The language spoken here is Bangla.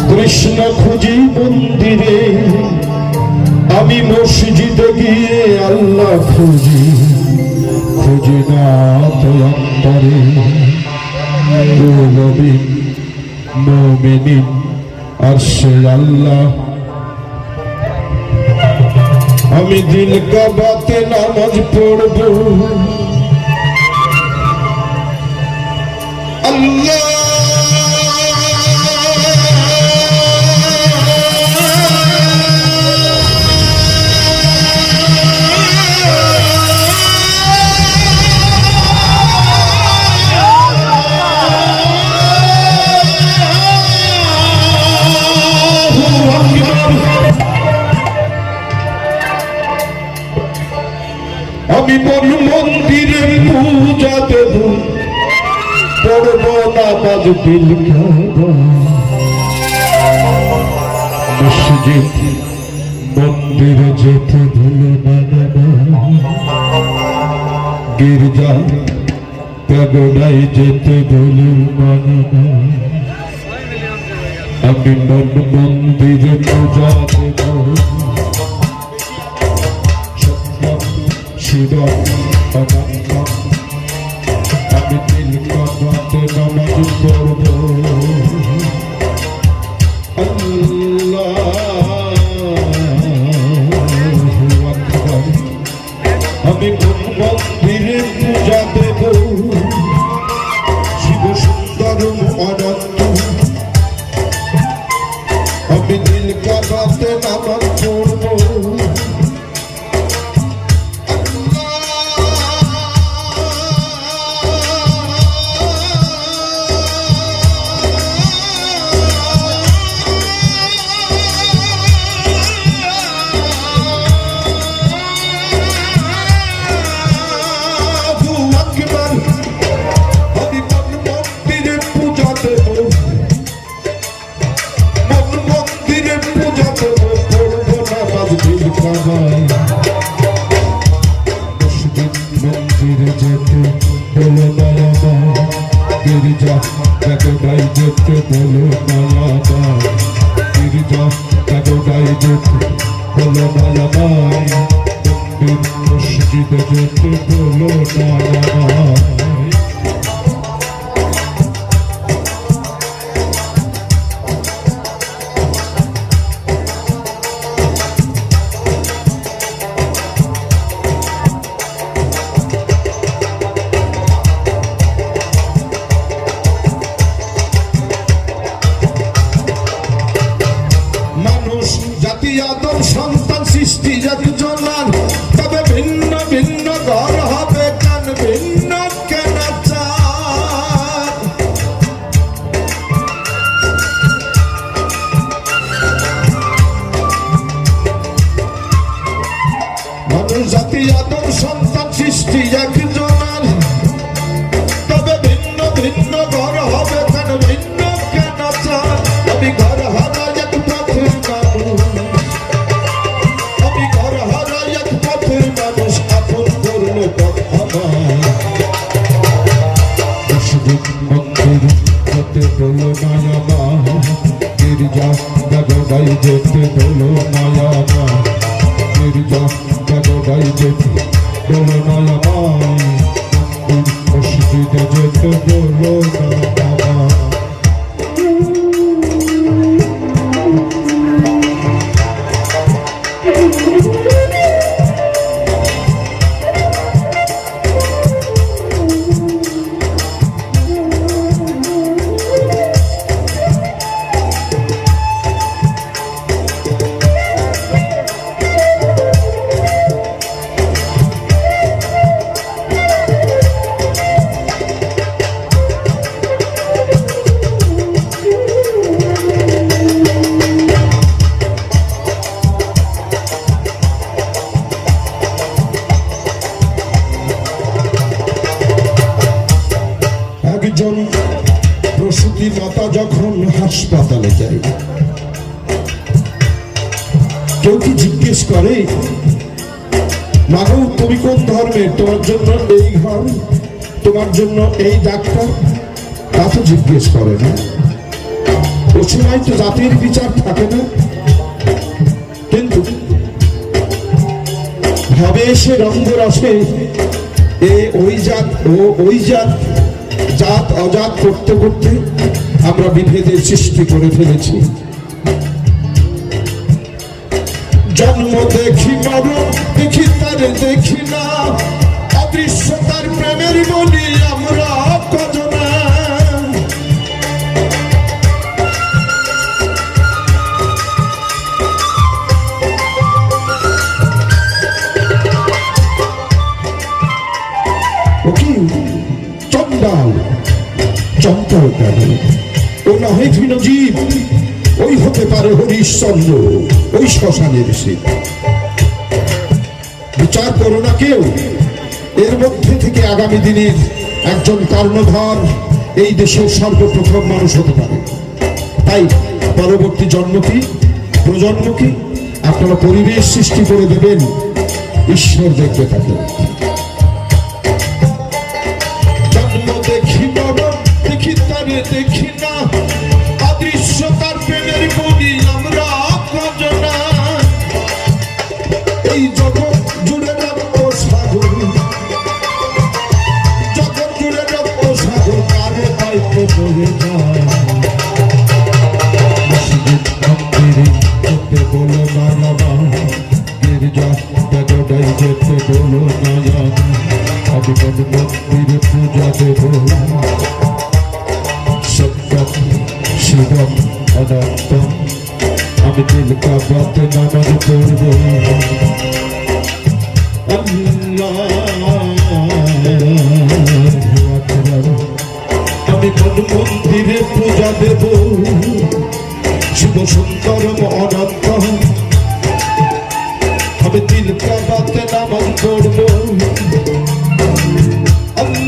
কৃষ্ণ খুঁজি মন্দিরে, আমি মসজিদে গিয়ে আল্লাহ খুঁজি, খুঁজি না তো অন্তরে। নবীন মুমিনিন আরশে আল্লাহ, আমি দিল কাবাতে নামাজ পড়ব আল্লাহ। আমি বল মন্দিরে পূজা দেব, পড়ব নামাজ দিল কাবা। মসজিদ মন্দিরে যেতে ভুলো না, গির্জা প্যাগোডায় যেতে ভুলো না। আমি মন মন্দিরে পূজা দেব, আমি দিল কাবাতে নামাজ পড়ব আল্লাহু আকবার। আমি মন্দিরে পূজা দেব, শিব সুন্দর অনন্ত। আমি দিল কাবাতে নামাজ পড়ব মন্দিরে যেতে বলো মায়াবা, গির্জা প্যাগোডায় যেতে বলো মায়াবা, গির্জা প্যাগোডায় যেতে বলো মায়াবা, মসজিদে যেতে বলো মায়াবা। আদম সন্তান সৃষ্টি একজনার, তবে ভিন্ন ভিন্ন ঘর হবে কেন, ভিন্ন কেন চার। মানুষ জাতি আদম সন্তান সৃষ্টি একজনার, তবে ভিন্ন ভিন্ন ঘর হবে কেন, ভিন্ন কেন চার। আমি ঘর হারা এক পথের মানুষ, বলো মায়াবা, গির্জা প্যাগোডায় যেতে বলো মায়াবা, গির্জা প্যাগোডায় যেতে বলো মায়াবা, মসজিদে যেতে বলো মায়াবা। একজন প্রসূতি মাতা যখন হাসপাতালে যায়, কেউ কি জিজ্ঞেস করে, মাগো তুমি কোন ধর্মের, তোমার জন্য এই ঘর, তোমার জন্য এই ডাক্তার? তা তো জিজ্ঞেস করে না। ও সময় তো জাতির বিচার থাকে না, কিন্তু ভাবে সে রঙ্গরসে ওই জাত ও ওই জাত, জাত অজাত করতে করতে আমরা বিভেদের সৃষ্টি করে ফেলেছি। জন্ম দেখি মরণ দেখি তারে দেখি না, অদৃশ্য তার প্রেমের বলি আমরা কজনা। চন্ডাল চঞ্চল কেন? ও নহে ঘৃণ জীব, ওই হতে পারে হরিশ্চন্দ্র, ওই শ্মশানের শিব। বিচার করো না কেউ, এর মধ্যে থেকে আগামী দিনের একজন কর্ণধর এই দেশের সর্বপ্রথম মানুষ হতে পারে। তাই পরবর্তী প্রজন্মকে আপনারা পরিবেশ সৃষ্টি করে দেবেন, ঈশ্বর দেখবে তাকে। দেখি না, অদৃশ্য তার প্রেমের বলি আমরা কজনা। এই জগৎ জুড়ে রক্ত সাগর, জগৎ জুড়ে রক্ত সাগর, কারে দায়িত্ব বলে যায়। মসজিদ মন্দিরে যেতে বলো না বাবা, গির্জা বেগডাই যেতে বলো না জান, আমি কোন মন্দিরে পূজা দেবো। শিবম অনন্ত, আমি দিল কাবাতে নামাজ পড়ব। আমি কোন মন্দিরে পূজা দেব, শিব সুন্দরম অনন্ত, আমি দিল কাবাতে নামাজ পড়ব। আমি